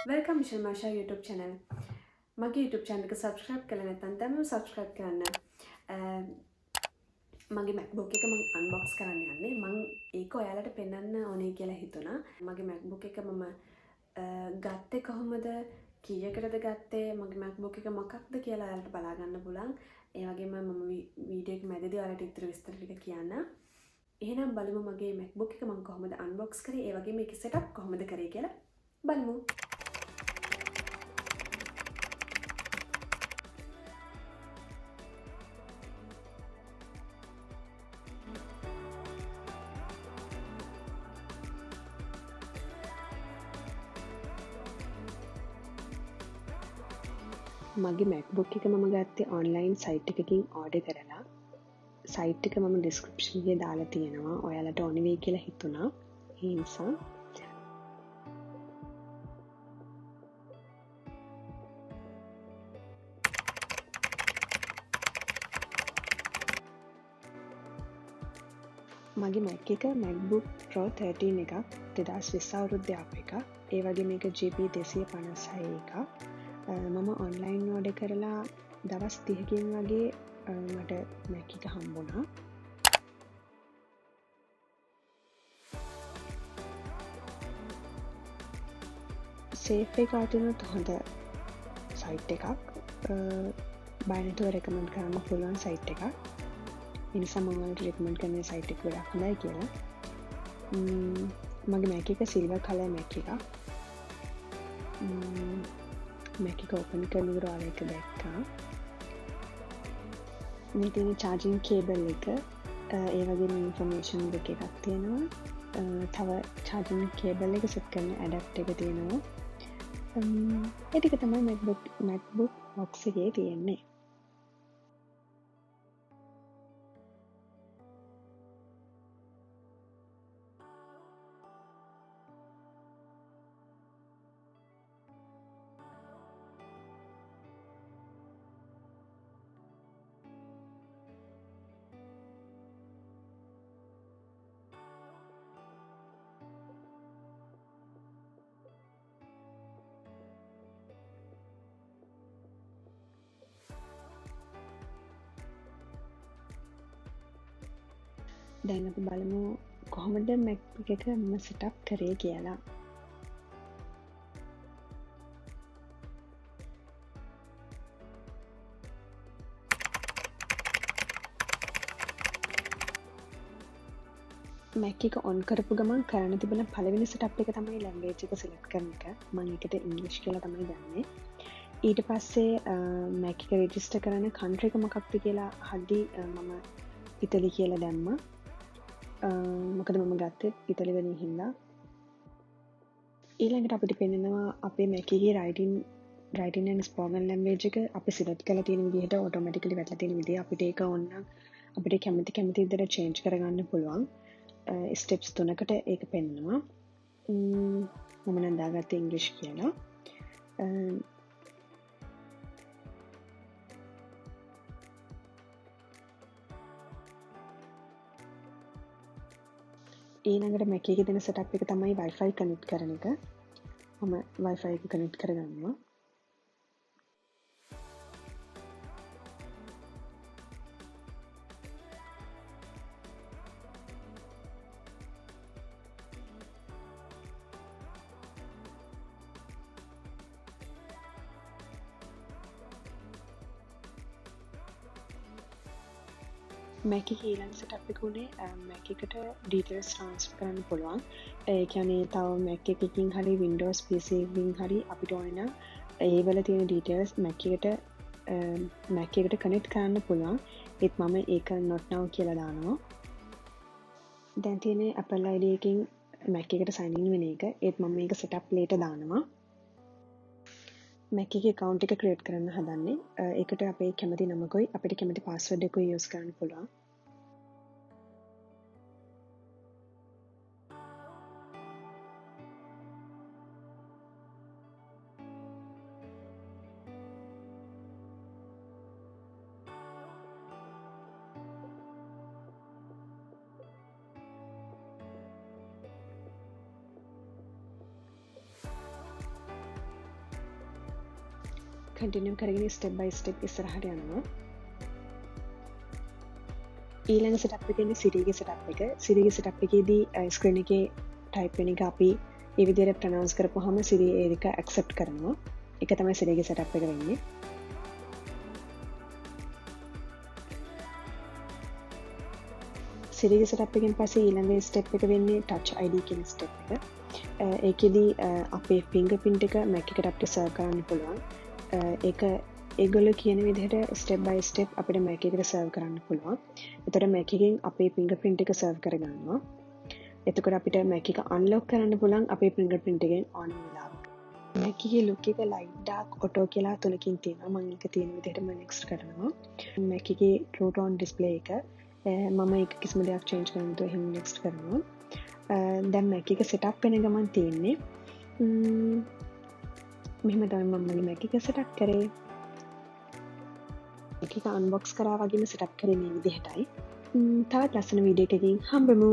Welcome to my YouTube channel. මගේ YouTube channel එක subscribe කරලා නැත්නම් දැන්ම subscribe කරන්න. මගේ MacBook එක මම unbox කරන්න යන්නේ. මම ඒක ඔයාලට පෙන්වන්න ඕනේ කියලා හිතුණා. මගේ MacBook එක මම ගත්තේ කොහොමද? කීයකටද ගත්තේ? මගේ MacBook එක මොකක්ද කියලා ඔයාලට බලා ගන්න පුළුවන්. ඒ වගේම මම වීඩියෝ එක මැදදී ඔයාලට ඉතුරු විස්තර ටික කියන්න. එහෙනම් බලමු මගේ MacBook එක මම කොහොමද unbox කරේ? ඒ වගේම මේකේ setup කොහොමද කරේ කියලා බලමු. මගේ MacBook එක මම ගත්තේ ඔන්ලයින් සයිට් එකකින් ඕඩර් කරලා. සයිට් එක මම ඩිස්ක්‍රිප්ෂන් එකේ දාලා තියෙනවා. ඔයාලට ඕන වෙයි කියලා හිතුණා. ඒ නිසා මගේ Mac එක MacBook Pro 13 එකක් 2020 අවුරුද්දේ ආපු එකක්. ඒ වගේ මේක GB 256 එකක්. මම ඔන්ලයින් ඕඩර් කරලා දවස් 30කින් වගේ මට Mac එක හම්බුණා. සේෆ් එක අතිනුත් හොඳ සයිට් එකක්. බය නැතුව රෙකමන්ඩ් කරන්න පුළුවන් සයිට් එකක්. ඒ නිසා මම ඔයාලට රෙකමන්ඩ් කරන සයිට් එක ගොඩක් හොඳයි කියලා. මගේ Mac එක සිල්වර් කලර් Mac එකක්. Mac එක ඕපන් කරනකොට ඔයාලා ඒක දැක්කා. මේ තියෙන charging cable එක ඒ වගේම information book එකක් තියෙනවා. තව charging cable එක set කරන adapter එක තියෙනවා. ඒ ටික තමයි MacBook box එකේ තියෙන්නේ. දැන් අපි බලමු කොහොමද MacBook එක මම setup කරේ කියලා. Mac එක on කරපු ගමන් කරන්න තිබෙන පළවෙනි setup එක තමයි language එක select කරන එක. මම ඒකට English කියලා තමයි ගන්නේ. ඊට පස්සේ Mac එක register කරන country එක මොකක්ද කියලා අහද්දී මම ඉතලි කියලා දැම්මා. මොකද මම ගත්තේ ඉතලි වලින් හින්දා. ඊළඟට අපිට පෙන්නනවා අපේ Mac එකේ writing and spoken language එක අපි select කරලා තියෙන විදිහට automatically වැටලා තියෙන විදිහ අපිට ඒක ඕන නම් අපිට කැමති විදිහට change කරගන්න පුළුවන්. ස්ටෙප්ස් 3කට ඒක පෙන්නනවා. මම නම් දාගත්තේ ඉංග්‍රීසි කියලා. ඊළඟට Mac එකේ දෙන setup එක තමයි Wi-Fi connect කරන එක. මම Wi-Fi එක connect කරගන්නවා. Mac එකේ ඊළඟ setup එක උනේ Mac එකට details transfer කරන්න පුළුවන්. ඒ කියන්නේ තව Mac එකකින් හරි Windows PC එකකින් හරි අපිට ඕන නම් ඒ වල තියෙන details Mac එකට connect කරන්න පුළුවන්. ඒත් මම ඒක not now කියලා දානවා. දැන් තියෙන්නේ Apple ID එකකින් Mac එකට sign in වෙන එක. ඒත් මම මේක setup later දානවා. Mac එකේ account එක create කරන්න හදන්නේ. ඒකට අපේ කැමති නමකුයි අපිට කැමති password එකකුයි use කරන්න පුළුවන්. කන්ටිනියු කරගෙන ස්ටෙප් බයි ස්ටෙප් ඉස්සරහට යනවා. ඊළඟ සෙටප් එක ඉන්නේ සිරිගේ සෙටප් එක. සිරිගේ සෙටප් එකේදී ස්ක්‍රීන් එකේ ටයිප් වෙන එක අපි ඒ විදිහට ප්‍රොනවුන්ස් කරපුවාම සිරි ඒක ඇක්සෙප්ට් කරනවා. ඒක තමයි සිරිගේ සෙටප් එක වෙන්නේ. සිරිගේ සෙටප් එකෙන් පස්සේ ඊළඟ ස්ටෙප් එක වෙන්නේ ටච් ID කියන ස්ටෙප් එක. ඒකෙදී අපේ ෆින්ගර්ප්‍රින්ට් එක Mac එකට අපිට සර්ව් කරන්න පුළුවන්. ඒක ඒගොල්ලෝ කියන විදිහට ස්ටෙප් බයි ස්ටෙප් අපිට Mac එකට සර්ව් කරන්න පුළුවන්. එතකොට Mac එකෙන් අපේ ෆින්ගර්ප්‍රින්ට් එක සර්ව් කරගන්නවා. එතකොට අපිට Mac එක අන්ලොක් කරන්න පුළුවන් අපේ ෆින්ගර්ප්‍රින්ට් එකෙන් ඕන වෙලාවක. Mac එකේ ලුක් එක ලයිට් ඩාර්ක් ඔටෝ කියලා තුනකින් තියෙනවා. මම ඒක තියෙන විදිහටම නෙක්ස්ට් කරනවා. Mac එකේ True Tone display එක මම ඒක කිසිම දෙයක් චේන්ජ් කරන්න නැතුව එහෙම නෙක්ස්ට් කරනවා. දැන් Mac එක සෙටප් වෙන ගමන් තියෙන්නේ මෙහෙම තමයි මම මගේ Mac එක සෙටප් කරේ. Mac එක අන්බොක්ස් කරා වගේම සෙටප් කරේ මේ විදිහටයි. තවත් ලස්සන වීඩියෝ එකකින් හම්බෙමු.